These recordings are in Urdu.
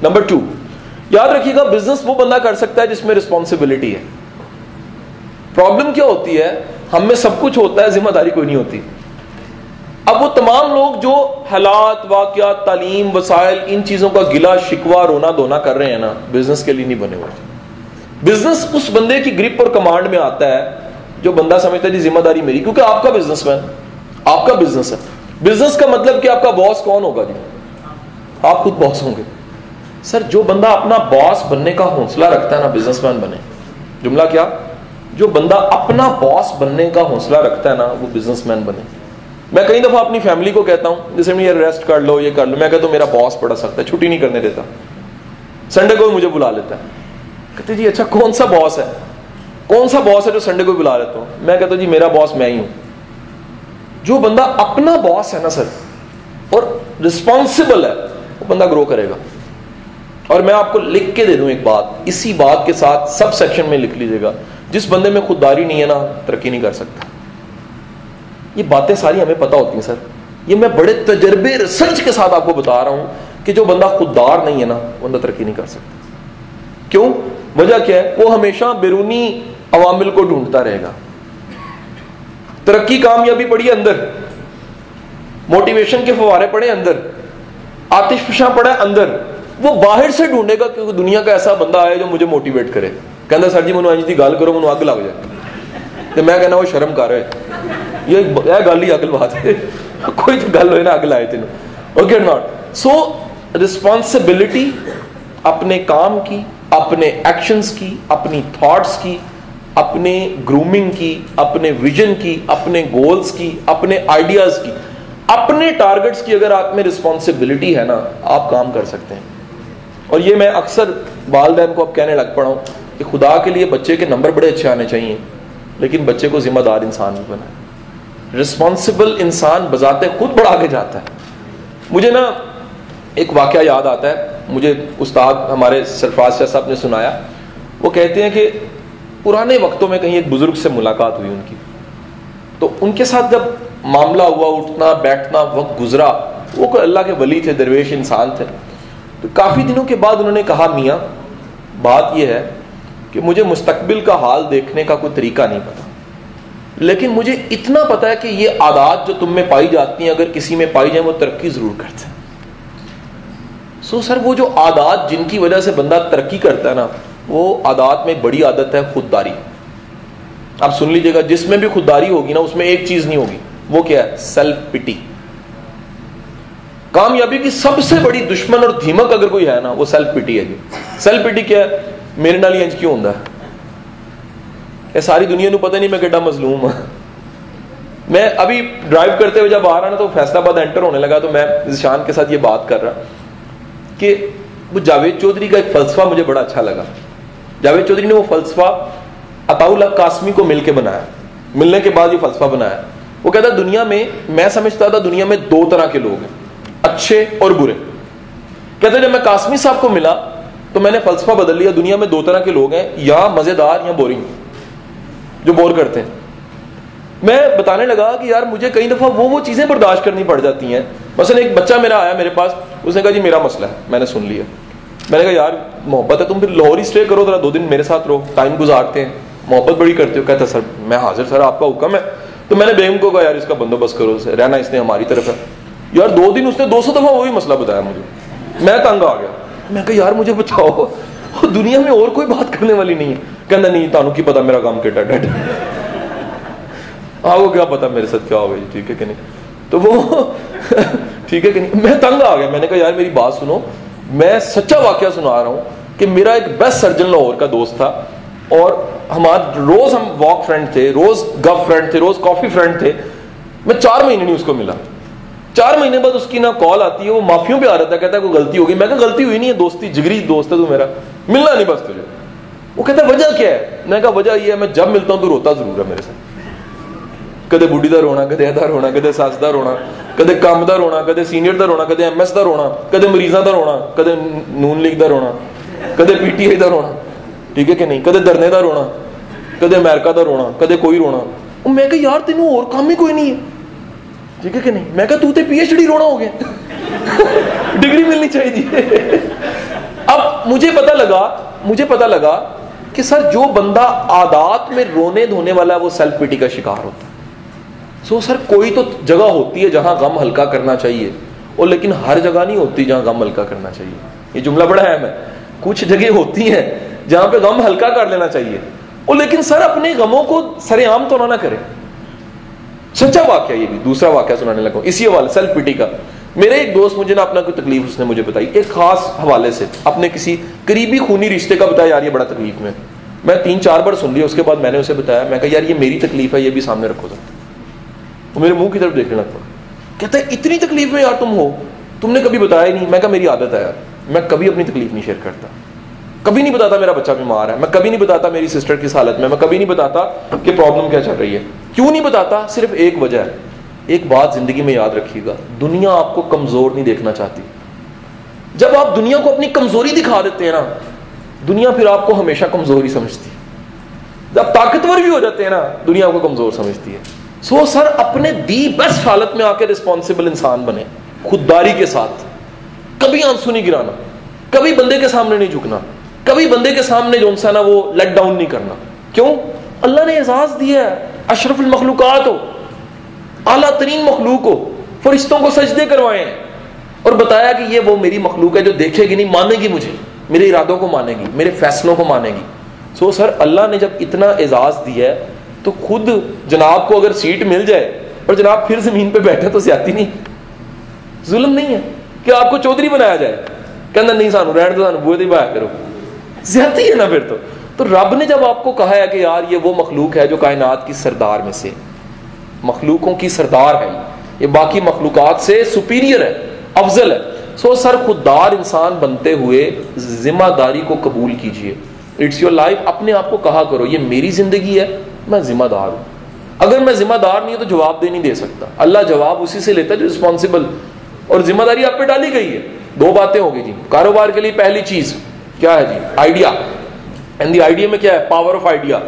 نمبر 2, یاد رکھیے گا بزنس وہ بندہ کر سکتا ہے جس میں رسپانسبلٹی ہے. پرابلم کیا ہوتی ہے, ہم میں سب کچھ ہوتا ہے, ذمہ داری کوئی نہیں ہوتی. اب وہ تمام لوگ جو حالات, واقعات, تعلیم, وسائل, ان چیزوں کا گلا شکوا رونا دھونا کر رہے ہیں نا, بزنس کے لیے نہیں بنے ہوئے. بزنس اس بندے کی گرپ اور کمانڈ میں آتا ہے جو بندہ سمجھتا ہے جی ذمہ داری میری, کیونکہ آپ کا بزنس مین, آپ کا بزنس ہے. بزنس کا مطلب کہ آپ کا باس کون ہوگا جی, آپ خود باس ہوں گے. سر جو بندہ اپنا باس بننے کا حوصلہ رکھتا ہے نا, بزنس مین بنے. جملہ کیا, جو بندہ اپنا باس بننے کا حوصلہ رکھتا ہے نا وہ بزنس مین بنے. میں کئی دفعہ اپنی فیملی کو کہتا ہوں, جیسے یہ ریسٹ کر لو, یہ کر لو, میں کہتا ہوں میرا باس بڑا سخت ہے, چھٹی نہیں کرنے دیتا, سنڈے کو مجھے بلا لیتا ہے. کہتے جی اچھا کون سا باس ہے, کون سا باس ہے جو سنڈے کو بلا لیتا ہوں؟ میں کہتا ہوں جی میرا باس میں ہی ہوں. جو بندہ اپنا باس ہے نا سر, اور رسپانسبل ہے, وہ بندہ گرو کرے گا. اور میں آپ کو لکھ کے دے دوں ایک بات, اسی بات کے ساتھ سب سیکشن میں لکھ لیجیے گا, جس بندے میں خودداری نہیں ہے نا ترقی نہیں کر سکتا. یہ باتیں ساری ہمیں پتہ ہوتی ہیں سر, یہ میں بڑے تجربے ریسرچ کے ساتھ آپ کو بتا رہا ہوں کہ جو بندہ خوددار نہیں ہے نا وہ بندہ ترقی نہیں کر سکتا. کیوں؟ وجہ کیا ہے, وہ ہمیشہ بیرونی عوامل کو ڈھونڈتا رہے گا. ترقی کامیابی پڑی اندر, موٹیویشن کے فوارے پڑے اندر, آتش فشاں پڑے اندر. وہ باہر سے ڈھونڈے گا کہ دنیا کا ایسا بندہ آئے جو مجھے موٹیویٹ کرے. کہندا سر جی منو انج دی گل کرو, منو اگ لگ جائے. تو میں کہنا وہ شرم کر رہے, یہ گل ہی اگل بات ہے, کوئی تو گل ہوئے نا اگ لائے تینوں. Okay not. سو رسپانسبلٹی اپنے کام کی, اپنے ایکشنز کی, اپنی تھاٹس کی, اپنے گرومنگ کی, اپنے ویژن کی, اپنے گولز کی, اپنے آئیڈیاز کی, اپنے ٹارگٹس کی اگر آپ میں رسپانسبلٹی ہے نا, آپ کام کر سکتے ہیں. اور یہ میں اکثر والدین کو اب کہنے لگ پڑا ہوں کہ خدا کے لیے بچے کے نمبر بڑے اچھے آنے چاہیے, لیکن بچے کو ذمہ دار انسان بھی بنائے. رسپانسبل انسان بذات خود بڑھ آگے جاتا ہے. مجھے نا ایک واقعہ یاد آتا ہے, مجھے استاد ہمارے سرفراز شاہ صاحب نے سنایا. وہ کہتے ہیں کہ پرانے وقتوں میں کہیں ایک بزرگ سے ملاقات ہوئی ان کی, تو ان کے ساتھ جب معاملہ ہوا, اٹھنا بیٹھنا, وقت گزرا, وہ کوئی اللہ کے ولی تھے, درویش انسان تھے. تو کافی دنوں کے بعد انہوں نے کہا میاں بات یہ ہے کہ مجھے مستقبل کا حال دیکھنے کا کوئی طریقہ نہیں پتا, لیکن مجھے اتنا پتا ہے کہ یہ عادات جو تم میں پائی جاتی ہیں اگر کسی میں پائی جائیں وہ ترقی ضرور کرتے ہیں. سر وہ جو عادات جن کی وجہ سے بندہ ترقی کرتا ہے نا, وہ عادات میں بڑی عادت ہے خودداری. آپ سن لیجئے گا, جس میں بھی خودداری ہوگی نا اس میں ایک چیز نہیں ہوگی, وہ کیا ہے؟ سیلف پٹی. کامیابی کی سب سے بڑی دشمن اور دھیمک اگر کوئی ہے نا وہ سیلف پٹی ہے. جی سیلف پٹی کیا ہے؟ میرے نال انج کیوں ہوندا ہے, یہ ساری دنیا نو پتہ نہیں میں کیڈا مظلوم ہوں. میں ابھی ڈرائیو کرتے ہوئے جب آ رہا نا تو فیصلہ آباد انٹر ہونے لگا, تو میں ذیشان کے ساتھ یہ بات کر رہا کہ وہ جاوید چودھری کا ایک فلسفہ مجھے بڑا اچھا لگا. جاوید چودھری نے وہ فلسفہ عطاء اللہ قاسمی کو مل کے بنایا, ملنے کے بعد یہ فلسفہ بنایا. وہ کہتا ہے دنیا میں سمجھتا تھا دنیا میں دو طرح کے لوگ ہیں, اچھے اور برے. کہتے ہیں جب میں قاسمی صاحب کو ملا تو میں نے فلسفہ بدل لیا, دنیا میں دو طرح کے لوگ ہیں, یا مزیدار یا بورنگ, جو بور کرتے ہیں. میں بتانے لگا کہ یار مجھے کئی دفعہ وہ چیزیں برداشت کرنی پڑ جاتی ہیں. مثلا ایک بچہ میرا آیا میرے پاس, اس نے کہا جی میرا مسئلہ ہے, میں نے سن لیا. میں نے کہا یار محبت ہے, تم پھر لاہور ہی اسٹے کرو, ذرا 2 دن میرے ساتھ رہو, ٹائم گزارتے ہیں, محبت بڑی کرتے ہو. کہتا سر میں حاضر, سر آپ کا حکم ہے. تو میں نے بیگم کو کہا یار اس کا بندوبست کرو, رہنا اس نے ہماری طرف ہے. یار 2 دن اس نے 200 دفعہ وہی مسئلہ بتایا مجھے, میں تنگ آ گیا. میں کہا یار مجھے بتاؤ, دنیا میں اور کوئی بات کرنے والی نہیں ہے. کہنا نہیں تانوں کی پتا میرا کام کیٹا ڈیڈ, آپ کو کیا پتا میرے ساتھ کیا ہوگا, جی ٹھیک ہے کہ نہیں. تو وہ ٹھیک ہے کہ نہیں, میں تنگ آ گیا. میں نے کہا یار میری بات سنو, میں سچا واقعہ سنا رہا ہوں کہ میرا ایک بیسٹ سرجن لاہور کا دوست تھا, اور روز ہم واک فرینڈ تھے, روز گپ فرینڈ تھے, روز کافی فرینڈ تھے. میں 4 مہینے نہیں اس کو ملا. 4 مہینے بعد اس کی نا کال آتی ہے, وہ معافیوں پہ آ رہا تھا, کہتا ہے کوئی غلطی ہو گئی. میں کہا غلطی ہوئی نہیں ہے, دوستی جگری دوست ہے تو میرا, ملنا نہیں بس تجھے. وہ کہتا ہے وجہ کیا ہے؟ میں کہا وجہ یہ ہے میں جب ملتا ہوں تو روتا ضرور ہے میرے ساتھ. کدے بڈھی دا رونا, کدے ادا رونا, کدے ساس دا رونا, کدے کام دا رونا, کدے سینئر دا رونا, کدے ایم ایس دا رونا, کدے مریضاں دا رونا, کدے نون لیگ دا رونا, کدے پی ٹی آئی دا رونا, ٹھیک ہے کہ نہیں, کدے دھرنے دا رونا, کدے امریکہ دا رونا, کدے کوئی رونا. میں کہا یار تینوں اور کام ہی کوئی نہیں ہے, ٹھیک ہے کہ نہیں. میں کہا تو تے پی ایچ ڈی رونا ہو گیا, ڈگری ملنی چاہیے. اب مجھے پتا لگا کہ سر جو بندہ عادات میں رونے دھونے والا ہے وہ سیلف پیٹی کا شکار ہوتا ہے. سو سر کوئی تو جگہ ہوتی ہے جہاں غم ہلکا کرنا چاہیے, اور لیکن ہر جگہ نہیں ہوتی جہاں غم ہلکا کرنا چاہیے. یہ جملہ بڑا اہم ہے. کچھ جگہ ہوتی ہیں جہاں پہ غم ہلکا کر لینا چاہیے, اور لیکن سر اپنے غموں کو سر عام تو نہ کرے. سچا واقعہ, یہ بھی دوسرا واقعہ سنانے لگا اسی حوالے سیلف پیٹی کا. میرے ایک دوست مجھے نا اپنا کوئی تکلیف اس نے مجھے بتائی ایک خاص حوالے سے, اپنے کسی قریبی خونی رشتے کا بتایا, یار یہ بڑا تکلیف میں. میں 3-4 بار سن لیا, اس کے بعد میں نے اسے بتایا, میں کہا یار یہ میری تکلیف ہے, یہ بھی سامنے رکھو ذرا. وہ میرے منہ کی طرف دیکھنے لگ پڑا, کہتا ہے اتنی تکلیف میں یار تم ہو, تم نے کبھی بتایا ہی نہیں. میں کہا میری عادت ہے یار, میں کبھی اپنی تکلیف نہیں شیئر کرتا, کبھی نہیں بتاتا میرا بچہ بیمار ہے, میں کبھی نہیں بتاتا میری سسٹر کس حالت میں کبھی نہیں بتاتا کہ پرابلم کیا چل رہی ہے. کیوں نہیں بتاتا؟ صرف ایک وجہ ہے. ایک بات زندگی میں یاد رکھیے گا, دنیا آپ کو کمزور نہیں دیکھنا چاہتی. جب آپ دنیا کو اپنی کمزوری دکھا دیتے ہیں نا, دنیا پھر آپ کو ہمیشہ کمزور ہی سمجھتی ہے. جب طاقتور بھی ہو جاتے ہیں نا, دنیا کو کمزور سمجھتی ہے. سو سر اپنے دی بیسٹ حالت میں آ کے رسپانسبل انسان بنے, خودداری کے ساتھ. کبھی آنسو نہیں گرانا, کبھی بندے کے سامنے نہیں جھکنا, کبھی بندے کے سامنے جو انسان ہے وہ لیٹ ڈاؤن نہیں کرنا. کیوں؟ اللہ نے اعزاز دیا ہے, اشرف المخلوقات ہو, اعلیٰ ترین مخلوق ہو, فرشتوں کو سجدے کروائے ہیں, اور بتایا کہ یہ وہ میری مخلوق ہے جو دیکھے گی نہیں, مانے گی مجھے, میرے ارادوں کو مانے گی, میرے فیصلوں کو مانے گی. سو سر اللہ نے جب اتنا اعزاز دیا ہے تو خود جناب کو اگر سیٹ مل جائے اور جناب پھر زمین پہ بیٹھے تو زیادتی نہیں, ظلم نہیں ہے کہ آپ کو چودھری بنایا جائے, کہنا نہیں سانو رہن دو, سانو بوئے دی بایا کرو, زیادتی ہے نا پھر تو. تو رب نے جب آپ کو کہا ہے کہ یار یہ وہ مخلوق ہے جو کائنات کی سردار میں سے, مخلوقوں کی سردار ہے, یہ باقی مخلوقات سے سپیریئر ہے, افضل ہے. سو سر خوددار انسان بنتے ہوئے ذمہ داری کو قبول کیجئے. It's your life. اپنے آپ کو کہا کرو یہ میری زندگی ہے, میں ذمہ دار ہوں. اگر میں ذمہ دار نہیں ہوں تو جواب دے نہیں دے سکتا. اللہ جواب اسی سے لیتا ہے جو رسپانسبل, اور ذمہ داری آپ پہ ڈالی گئی ہے. 2 باتیں ہو گئی جی کاروبار کے لیے. پہلی چیز کیا ہے جی؟ آئیڈیا. اینڈ دی آئیڈیا میں کیا ہے؟ Power of idea.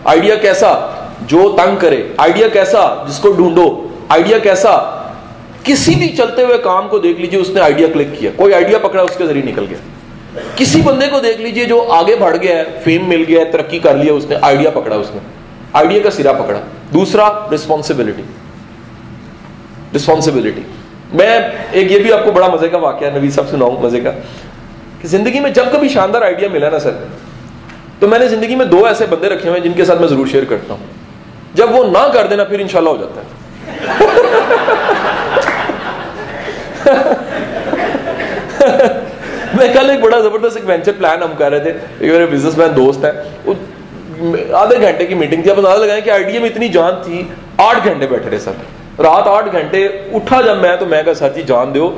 آئیڈیا کیسا؟ جو تنگ کرے. آئیڈیا کیسا؟ جس کو ڈھونڈو. آئیڈیا کیسا؟ کسی بھی چلتے ہوئے کام کو دیکھ لیجیے, اس نے آئیڈیا کلک کیا, کوئی آئیڈیا پکڑا, اس کے ذریعے نکل گیا. کسی بندے کو دیکھ لیجیے جو آگے بڑھ گیا ہے, فیم مل گیا ہے, ترقی کر لیا, اس نے آئیڈیا پکڑا, اس نے آئیڈیا کا سرا پکڑا. دوسرا رسپانسبلٹی. رسپانسبلٹی میں ایک یہ بھی آپ کو بڑا مزے کا واقعہ نبی صاحب سناؤں مزے کا, کہ زندگی میں جب کبھی شاندار آئیڈیا ملا نا سر, تو میں نے زندگی میں 2 ایسے بندے رکھے ہوئے ہیں جن کے ساتھ میں ضرور شیئر کرتا ہوں. جب وہ نہ کر دینا پھر انشاءاللہ ہو جاتا ہے. میں کل ایک بڑا زبردست ایک وینچر پلان ہم کر رہے تھے, ایک میرے بزنس مین دوست ہیں, آدھے گھنٹے کی میٹنگ تھی. اب اندازہ لگائیں کہ آئیڈیا میں اتنی جان تھی, 8 گھنٹے بیٹھے رہے سر, رات 8 گھنٹے. اٹھا جب میں تو میں کہا سر جی جان دو.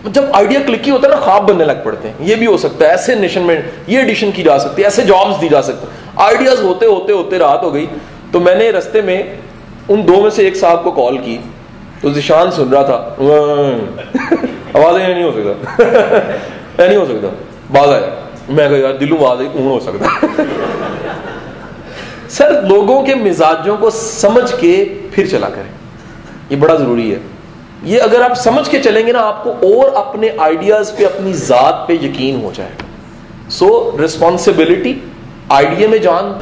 جب آئیڈیا کلک ہی ہوتا ہے نا, خواب بننے لگ پڑتے ہیں. یہ بھی ہو سکتا ہے, ایسے نیشن میں یہ ایڈیشن کی جا سکتی ہے, ایسے جابز دی جا سکتے ہیں. آئیڈیاز ہوتے ہوتے ہوتے رات ہو گئی. تو میں نے رستے میں ان 2 میں سے ایک صاحب کو کال کی, تو ذیشان سن رہا تھا, آوازیں نہیں ہو سکتا, نہیں ہو سکتا, باز آیا. میں کہا یار دلوں آواز آئی, اون ہو سکتا. سر لوگوں کے مزاجوں کو سمجھ کے پھر چلا کریں, یہ بڑا ضروری ہے. یہ اگر آپ سمجھ کے چلیں گے نا, آپ کو اور اپنے آئیڈیاز پہ, اپنی ذات پہ یقین ہو جائے گا. سو رسپانسبلٹی, آئیڈیا میں جان,